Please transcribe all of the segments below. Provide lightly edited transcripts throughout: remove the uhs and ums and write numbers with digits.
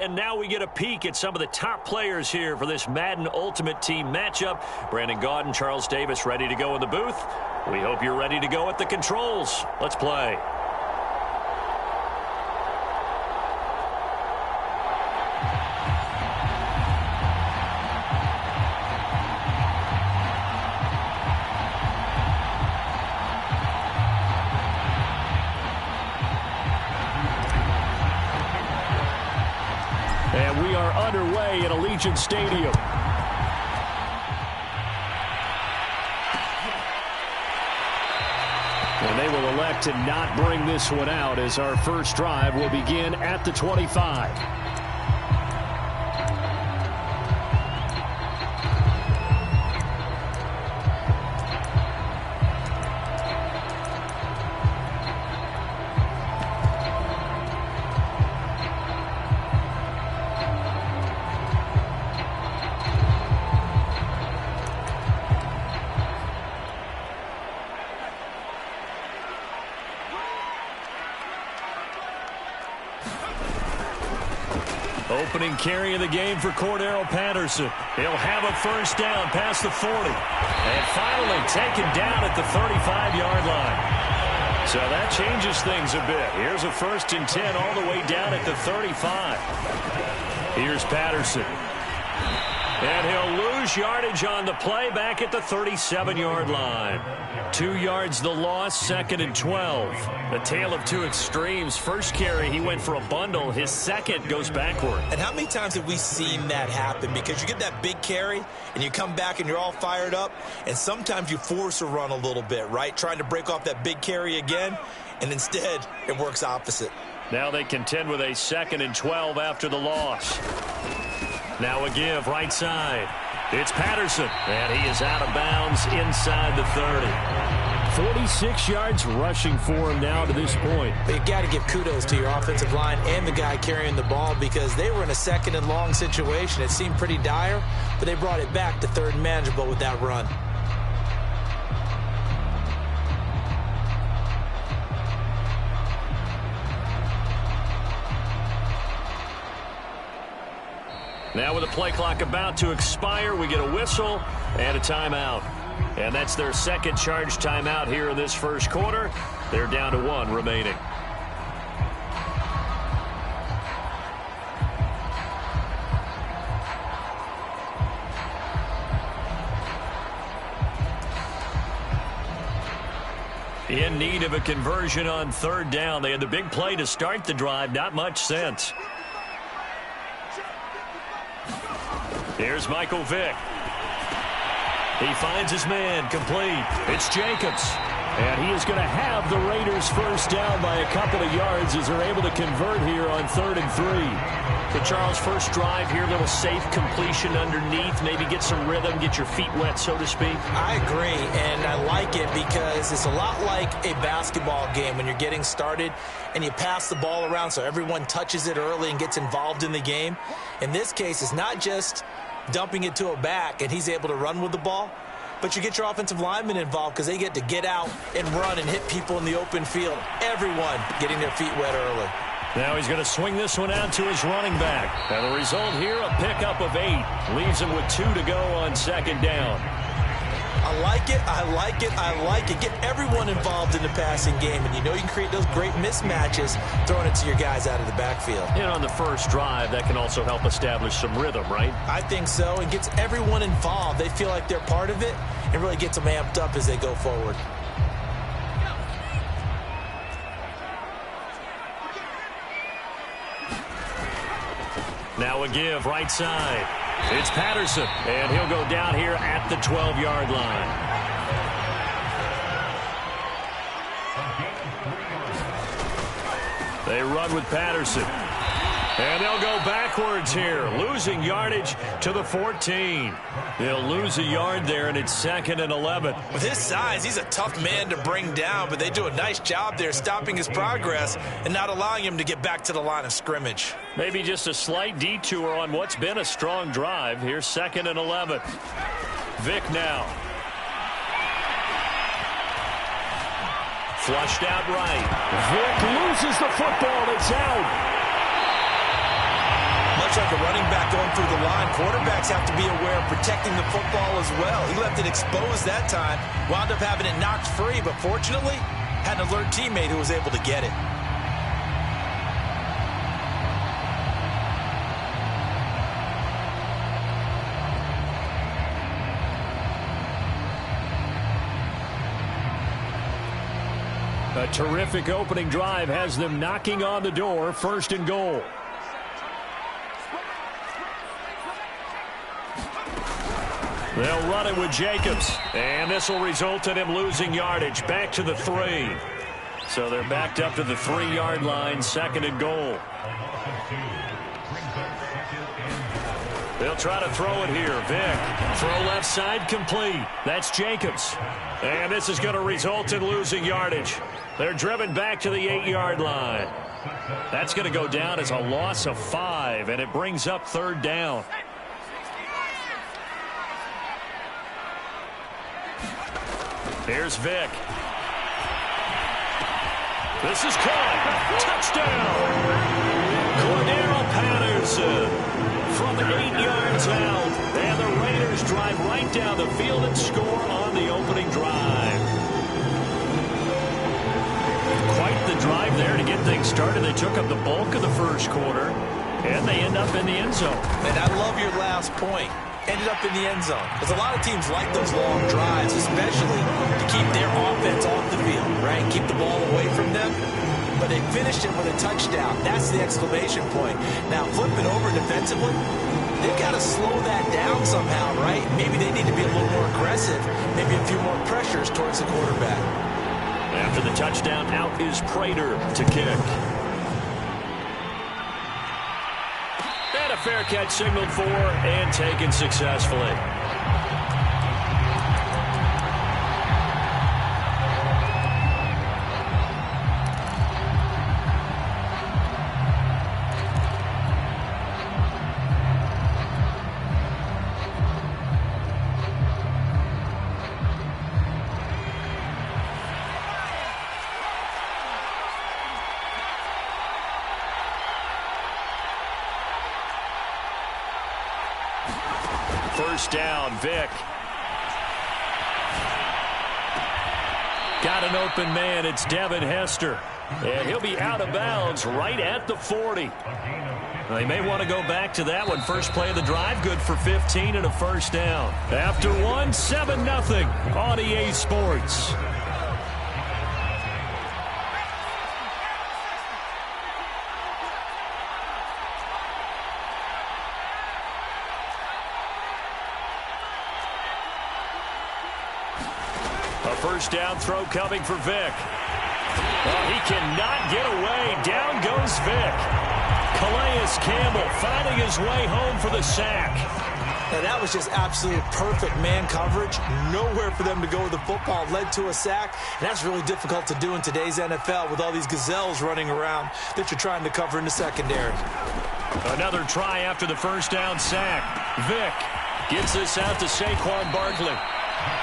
And now we get a peek at some of the top players here for this Madden Ultimate Team matchup. Brandon Gaudin, Charles Davis ready to go in the booth. We hope you're ready to go at the controls. Let's play. And we are underway at Allegiant Stadium. And they will elect to not bring this one out as our first drive will begin at the 25. Opening carry of the game for Cordero Patterson. He'll have a first down past the 40. And finally taken down at the 35-yard line. So that changes things a bit. Here's a 1st and 10 all the way down at the 35. Here's Patterson. And he'll lose yardage on the play back at the 37-yard line. 2 yards the loss, 2nd and 12. The tale of two extremes. First carry, he went for a bundle. His second goes backward. And how many times have we seen that happen? Because you get that big carry, and you come back and you're all fired up, and sometimes you force a run a little bit, right? Trying to break off that big carry again, and instead it works opposite. Now they contend with a 2nd and 12 after the loss. Now a give right side. It's Patterson, and he is out of bounds inside the 30. 46 yards rushing for him now to this point. But you got to give kudos to your offensive line and the guy carrying the ball because they were in a 2nd and long situation. It seemed pretty dire, but they brought it back to 3rd and manageable with that run. Now with the play clock about to expire, we get a whistle and a timeout. And that's their second charge timeout here in this first quarter. They're down to 1 remaining. In need of a conversion on 3rd down. They had the big play to start the drive. Not much sense. Here's Michael Vick. He finds his man complete. It's Jacobs. And he is going to have the Raiders first down by a couple of yards as they're able to convert here on 3rd and 3. So, Charles, first drive here, little safe completion underneath. Maybe get some rhythm, get your feet wet, so to speak. I agree, and I like it because it's a lot like a basketball game when you're getting started and you pass the ball around so everyone touches it early and gets involved in the game. In this case, it's not just dumping it to a back and he's able to run with the ball, but you get your offensive linemen involved because they get to get out and run and hit people in the open field. Everyone getting their feet wet early. Now he's going to swing this one out to his running back. And the result here, a pickup of 8. Leaves him with 2 to go on 2nd down. I like it, I like it, I like it. Get everyone involved in the passing game, and you know you can create those great mismatches throwing it to your guys out of the backfield. And on the first drive, that can also help establish some rhythm, right? I think so, and gets everyone involved. They feel like they're part of it, and really gets them amped up as they go forward. Now a give right side. It's Patterson, and he'll go down here at the 12-yard line. They run with Patterson. And they'll go backwards here, losing yardage to the 14. They'll lose a yard there, and it's 2nd and 11. With his size, he's a tough man to bring down, but they do a nice job there stopping his progress and not allowing him to get back to the line of scrimmage. Maybe just a slight detour on what's been a strong drive. Here's 2nd and 11. Vick now. Flushed out right. Vick loses the football. It's out. much like a running back going through the line, quarterbacks have to be aware of protecting the football as well. He left it exposed that time, wound up having it knocked free, but fortunately, had an alert teammate who was able to get it. A terrific opening drive has them knocking on the door, 1st and goal. They'll run it with Jacobs, and this will result in him losing yardage back to the 3. So they're backed up to the 3-yard line, 2nd and goal. They'll try to throw it here. Vick, throw left side complete. That's Jacobs. And this is going to result in losing yardage. They're driven back to the 8-yard line. That's going to go down as a loss of 5, and it brings up 3rd down. Here's Vick. This is caught. Touchdown. Cordero Patterson from 8 yards out. And the Raiders drive right down the field and score on the opening drive. Quite the drive there to get things started. They took up the bulk of the first quarter, and they end up in the end zone. And I love your last point. Ended up in the end zone. Because a lot of teams like those long drives, especially to keep their offense off the field, right? Keep the ball away from them. But they finished it with a touchdown. That's the exclamation point. Now, flip it over defensively. They've got to slow that down somehow, right? Maybe they need to be a little more aggressive. Maybe a few more pressures towards the quarterback. After the touchdown, out is Prater to kick. And a fair catch signaled for and taken successfully. First down, Vick. Got an open man. It's Devin Hester. And he'll be out of bounds right at the 40. They may want to go back to that one. First play of the drive, good for 15 and a first down. After one, 7-0 on EA Sports. First down throw coming for Vick. Oh, he cannot get away. Down goes Vick. Calais Campbell finding his way home for the sack. Now, that was just absolute perfect man coverage. Nowhere for them to go with the football. Led to a sack. And that's really difficult to do in today's NFL with all these gazelles running around that you're trying to cover in the secondary. Another try after the first down sack. Vick gets this out to Saquon Barkley.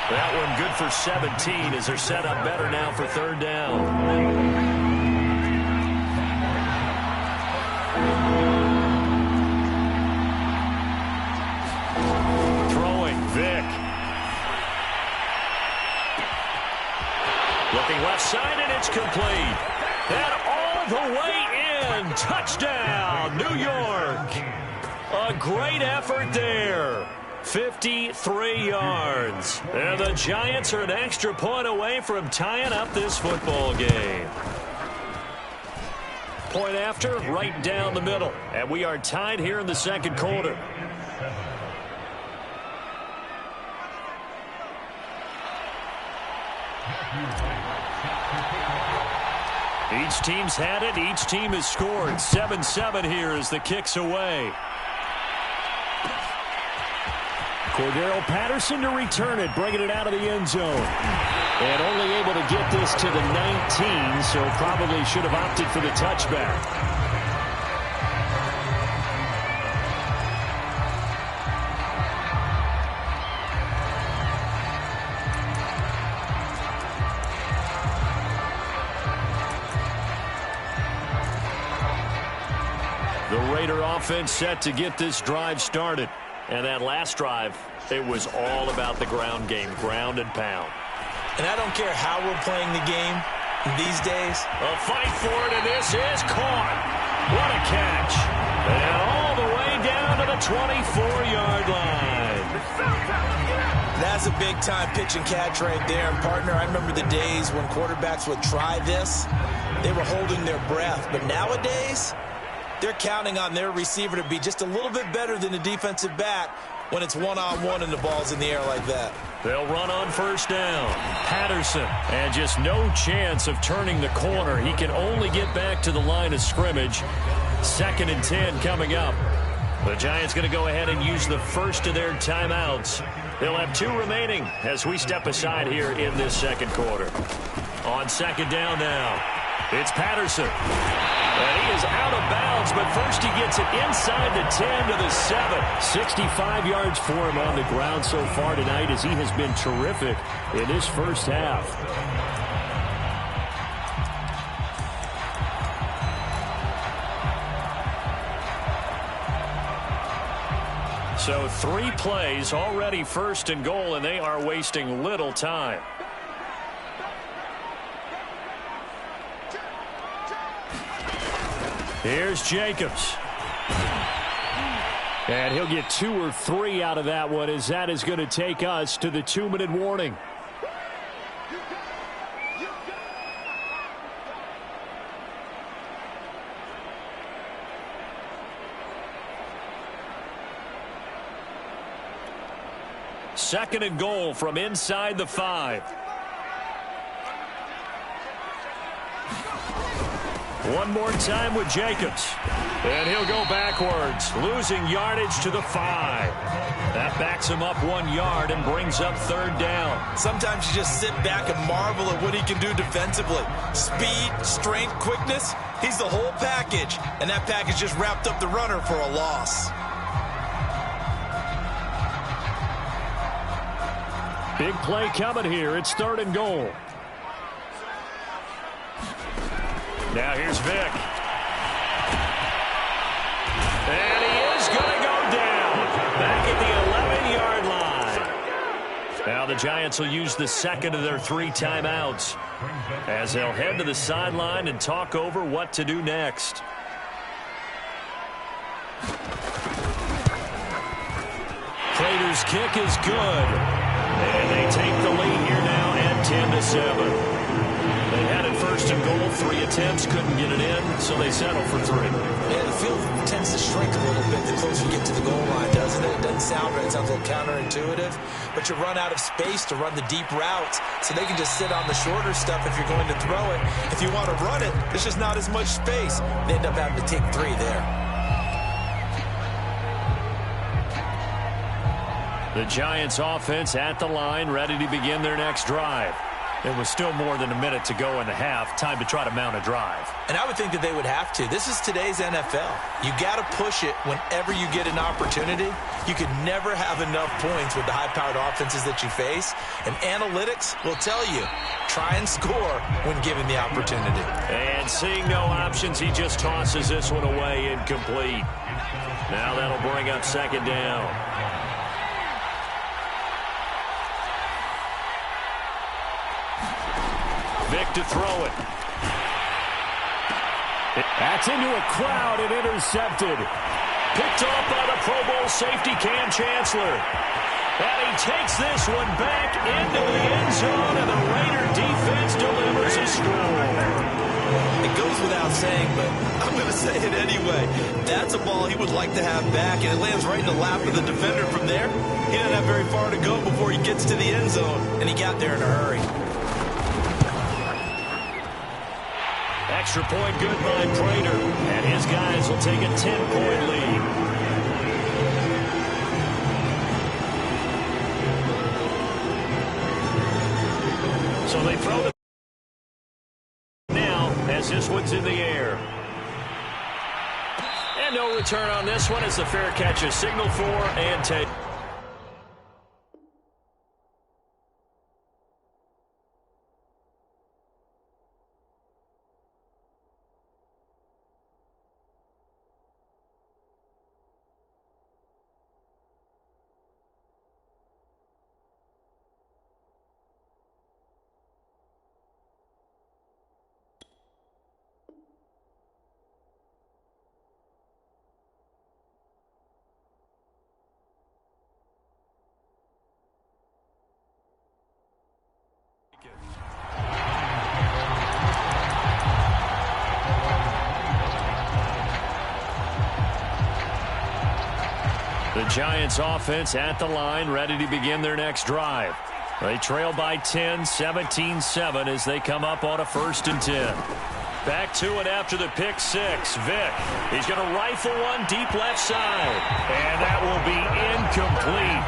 That one good for 17 as they're set up better now for third down. Throwing, Vick. Looking left side, and it's complete. And all the way in. Touchdown, New York. A great effort there. 53 yards. And the Giants are an extra point away from tying up this football game. Point after, right down the middle. And we are tied here in the second quarter. Each team's had it. Each team has scored. 7-7 here as the kick's away. Cordero Patterson to return it, bringing it out of the end zone. And only able to get this to the 19, so probably should have opted for the touchback. The Raider offense set to get this drive started. And that last drive, it was all about the ground game, ground and pound. And I don't care how we're playing the game these days. A fight for it, and this is caught. What a catch. And all the way down to the 24-yard line. That's a big-time pitch and catch right there. And, partner, I remember the days when quarterbacks would try this. They were holding their breath. But nowadays, they're counting on their receiver to be just a little bit better than the defensive back when it's one-on-one and the ball's in the air like that. They'll run on first down. Patterson, and just no chance of turning the corner. He can only get back to the line of scrimmage. 2nd and 10 coming up. The Giants going to go ahead and use the first of their timeouts. They'll have 2 remaining as we step aside here in this second quarter. On 2nd down now, it's Patterson. And he is out of bounds, but first he gets it inside the 10 to the 7. 65 yards for him on the ground so far tonight as he has been terrific in this first half. So 3 plays, already 1st and goal, and they are wasting little time. Here's Jacobs. And he'll get 2 or 3 out of that one, as that is going to take us to the 2-minute warning. Second and goal from inside the 5. One more time with Jacobs. And he'll go backwards, losing yardage to the 5. That backs him up 1 yard and brings up 3rd down. Sometimes you just sit back and marvel at what he can do defensively. Speed, strength, quickness, he's the whole package. And that package just wrapped up the runner for a loss. Big play coming here. It's 3rd and goal. Now here's Vick. And he is going to go down. Back at the 11-yard line. Now the Giants will use the 2nd of their 3 timeouts as they'll head to the sideline and talk over what to do next. Prater's kick is good. And they take the lead here now at 10-7. They had it 1st and goal, 3 attempts, couldn't get it in, so they settle for 3. Yeah, the field tends to shrink a little bit the closer you get to the goal line, doesn't it? It doesn't sound right. It sounds a little counterintuitive. But you run out of space to run the deep routes, so they can just sit on the shorter stuff if you're going to throw it. If you want to run it, there's just not as much space. They end up having to take 3 there. The Giants offense at the line, ready to begin their next drive. There was still more than a minute to go in the half. Time to try to mount a drive. And I would think that they would have to. This is today's NFL. You got to push it whenever you get an opportunity. You could never have enough points with the high-powered offenses that you face. And analytics will tell you, try and score when given the opportunity. And seeing no options, he just tosses this one away incomplete. Now that'll bring up 2nd down. Vick to throw it. That's into a crowd and intercepted. Picked off by the Pro Bowl safety Cam Chancellor. And he takes this one back into the end zone, and the Raider defense delivers a score. It goes without saying, but I'm going to say it anyway. That's a ball he would like to have back, and it lands right in the lap of the defender from there. He didn't have very far to go before he gets to the end zone, and he got there in a hurry. Extra point good by Prater, and his guys will take a 10-point lead. So they throw it now as this one's in the air. And no return on this one as the fair catch is signaled for and taken. Giants offense at the line, ready to begin their next drive. They trail by 10, 17-7 as they come up on a 1st and 10. Back to it after the pick six. Vick, he's going to rifle one deep left side. And that will be incomplete.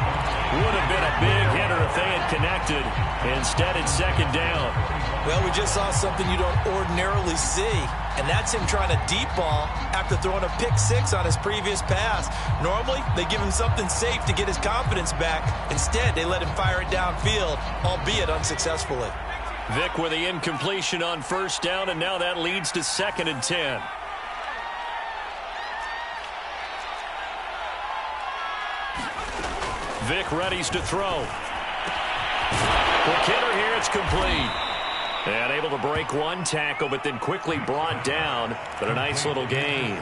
Would have been a big hitter if they had connected. Instead, it's 2nd down. Well, we just saw something you don't ordinarily see, and that's him trying to deep ball after throwing a pick six on his previous pass. Normally, they give him something safe to get his confidence back. Instead, they let him fire it downfield, albeit unsuccessfully. Vick with the incompletion on 1st down, and now that leads to 2nd and 10. Vick readies to throw. Quick hitter here, it's complete. And able to break one tackle, but then quickly brought down. But a nice little gain.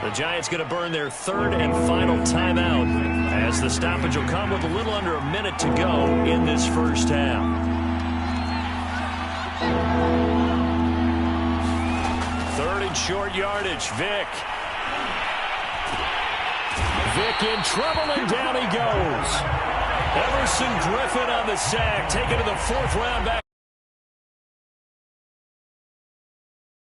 The Giants going to burn their 3rd and final timeout as the stoppage will come with a little under a minute to go in this 1st half. 3rd and short yardage. Vick. Vick in trouble, and down he goes. Everson Griffin on the sack, taken to the 4th round back.